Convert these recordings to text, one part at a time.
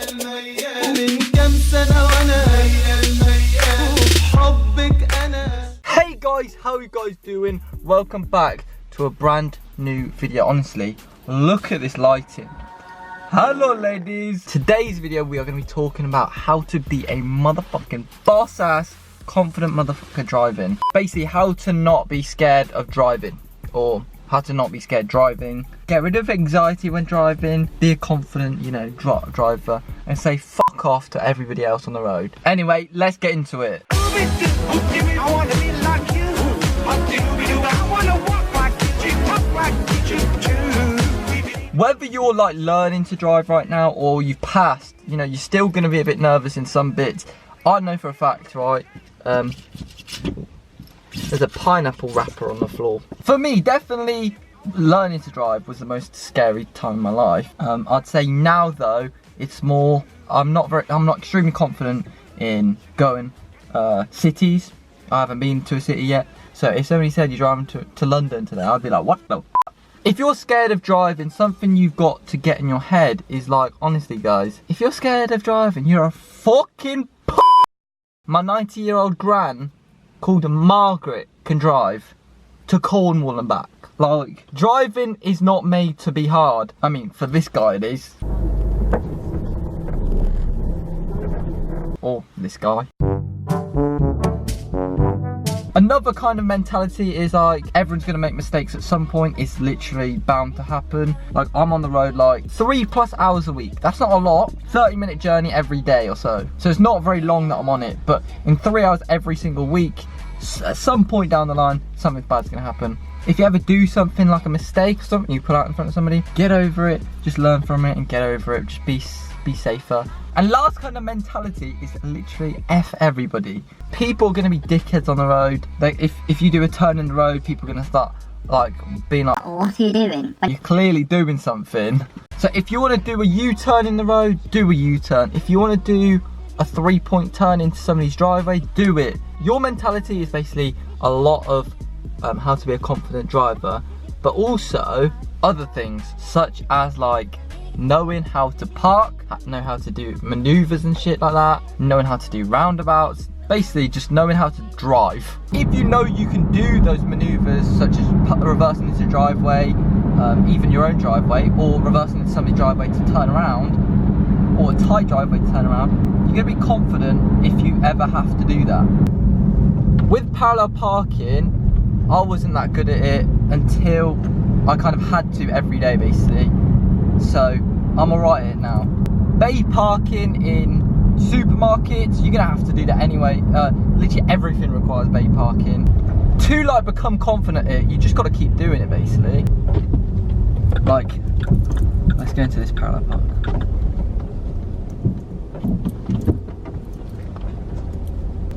Hey guys, how are you guys doing? Welcome back to a brand new video. Honestly, look at this lighting. Hello ladies. Today's video we are going to be talking about how to be a motherfucking boss ass confident motherfucker driving. Basically how to not be scared of driving, or how to not be scared driving. Get rid of anxiety when driving. Be a confident, you know, driver, and say fuck off to everybody else on the road. Anyway, let's get into it. Whether you're like learning to drive right now or you've passed, you know, you're still going to be a bit nervous in some bits. I know for a fact, right, there's a pineapple wrapper on the floor. For me, definitely learning to drive was the most scary time in my life. I'd say now though, it's more, I'm not extremely confident in going cities. I haven't been to a city yet. So if somebody said you're driving to London today, I'd be like, what the f? If you're scared of driving, something you've got to get in your head is like, honestly guys, if you're scared of driving, you're a fucking p***. My 90-year-old gran called Margaret can drive to Cornwall and back. Like, driving is not made to be hard. I mean, for this guy it is. Or this guy. Another kind of mentality is like, everyone's gonna make mistakes at some point. It's literally bound to happen. Like, I'm on the road like 3+ hours a week. That's not a lot. 30-minute journey every day or so. So it's not very long that I'm on it, but in 3 hours every single week, at some point down the line, something bad's gonna happen. If you ever do something like a mistake or something you put out in front of somebody, get over it, just learn from it and get over it. Just be safer. And last kind of mentality is literally F everybody. People are gonna be dickheads on the road. Like, if you do a turn in the road, people are gonna start like being like, what are you doing? You're clearly doing something. So if you wanna do a U-turn in the road, do a U-turn. If you wanna do a 3-point turn into somebody's driveway, do it. Your mentality is basically a lot of how to be a confident driver, but also other things such as like knowing how to park, know how to do maneuvers and shit like that, knowing how to do roundabouts, basically just knowing how to drive. If you know you can do those maneuvers such as reversing into the driveway, even your own driveway, or reversing into somebody's driveway to turn around, or a tight driveway to turn around, you're gonna be confident if you ever have to do that. With parallel parking, I wasn't that good at it until I kind of had to every day basically. So I'm alright at it now. Bay parking in supermarkets, you're gonna have to do that anyway. Literally everything requires bay parking. To like become confident at it, you just gotta keep doing it basically. Like, let's go into this parallel park.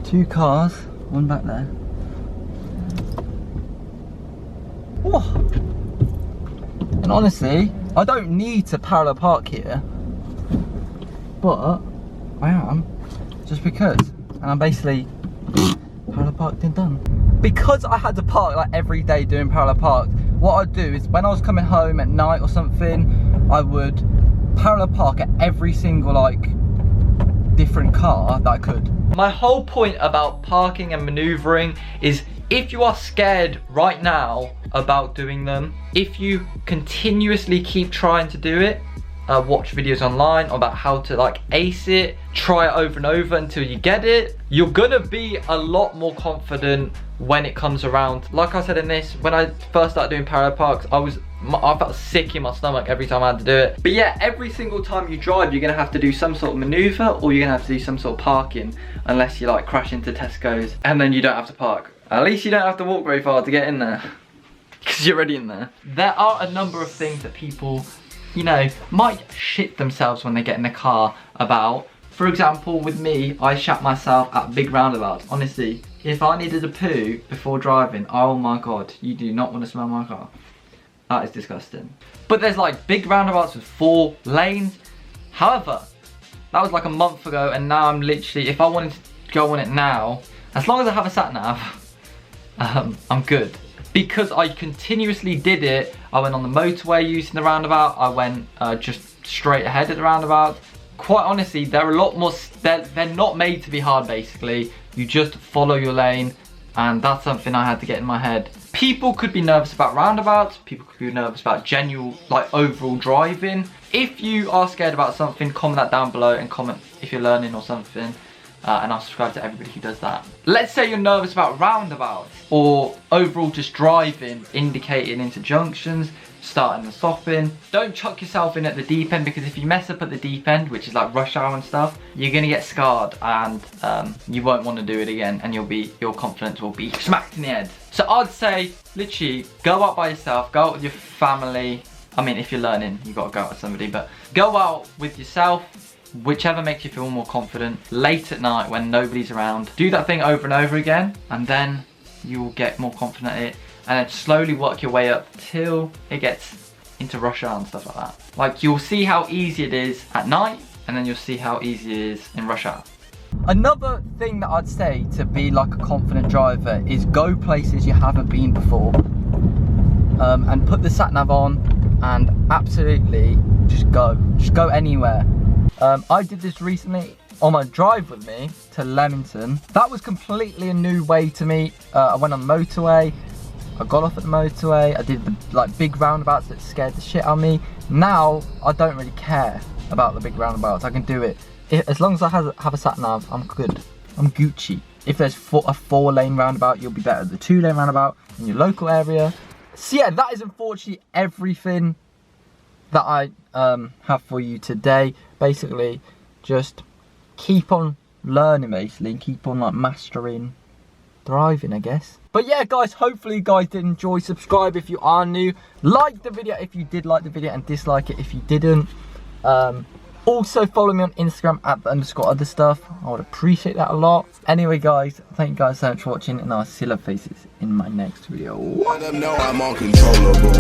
Two cars, one back there. Whoa. And honestly, I don't need to parallel park here, but I am, just because. And I'm basically parallel parked and done. Because I had to park like every day doing parallel park, what I'd do is when I was coming home at night or something, I would parallel park at every single like different car that I could. My whole point about parking and maneuvering is, if you are scared right now about doing them, if you continuously keep trying to do it, watch videos online about how to like ace it, try it over and over until you get it, you're gonna be a lot more confident when it comes around. Like I said in this, when I first started doing parallel parks, I felt sick in my stomach every time I had to do it. But yeah, every single time you drive, you're gonna have to do some sort of maneuver, or you're gonna have to do some sort of parking, unless you like crash into Tesco's, and then you don't have to park. At least you don't have to walk very far to get in there, because you're already in there. There are a number of things that people, you know, might shit themselves when they get in the car about. For example, with me, I shat myself at big roundabouts. Honestly, if I needed a poo before driving, oh my god, you do not want to smell my car. That is disgusting. But there's like big roundabouts with 4 lanes. However, that was like a month ago, and now I'm literally, if I wanted to go on it now, as long as I have a sat nav, I'm good. Because I continuously did it, I went on the motorway using the roundabout, I went just straight ahead at the roundabout, quite honestly, they're a lot more, they're not made to be hard basically. You just follow your lane, and that's something I had to get in my head. People could be nervous about roundabouts, people could be nervous about genuine, like overall driving. If you are scared about something, comment that down below and comment if you're learning or something. And I'll subscribe to everybody who does that. Let's say you're nervous about roundabouts or overall just driving, indicating into junctions, starting and stopping. Don't chuck yourself in at the deep end, because if you mess up at the deep end, which is like rush hour and stuff, you're gonna get scarred, and you won't want to do it again, and your confidence will be smacked in the head. So I'd say literally go out by yourself, go out with your family. I mean, if you're learning, you gotta go out with somebody, but go out with yourself. Whichever makes you feel more confident, late at night when nobody's around. Do that thing over and over again, and then you'll get more confident at it, and then slowly work your way up till it gets into rush hour and stuff like that. Like, you'll see how easy it is at night, and then you'll see how easy it is in rush hour. Another thing that I'd say to be like a confident driver is go places you haven't been before, and put the sat nav on and absolutely just go anywhere. I did this recently on my drive with me to Leamington. That was completely a new way to me. I went on the motorway, I got off at the motorway, I did the like big roundabouts that scared the shit out of me. Now I don't really care about the big roundabouts. I can do it. As long as I have a sat nav, I'm good. I'm Gucci. If there's a 4-lane roundabout, you'll be better at the 2-lane roundabout in your local area. So yeah, that is unfortunately everything that I have for you today. Basically, just keep on learning, basically, and keep on like mastering driving, I guess. But yeah, guys, hopefully you guys did enjoy. Subscribe if you are new, like the video if you did like the video, and dislike it if you didn't. Also follow me on Instagram at _OtherStuff. I would appreciate that a lot. Anyway, guys, thank you guys so much for watching, and I'll see your faces in my next video. Let them know I'm uncontrollable.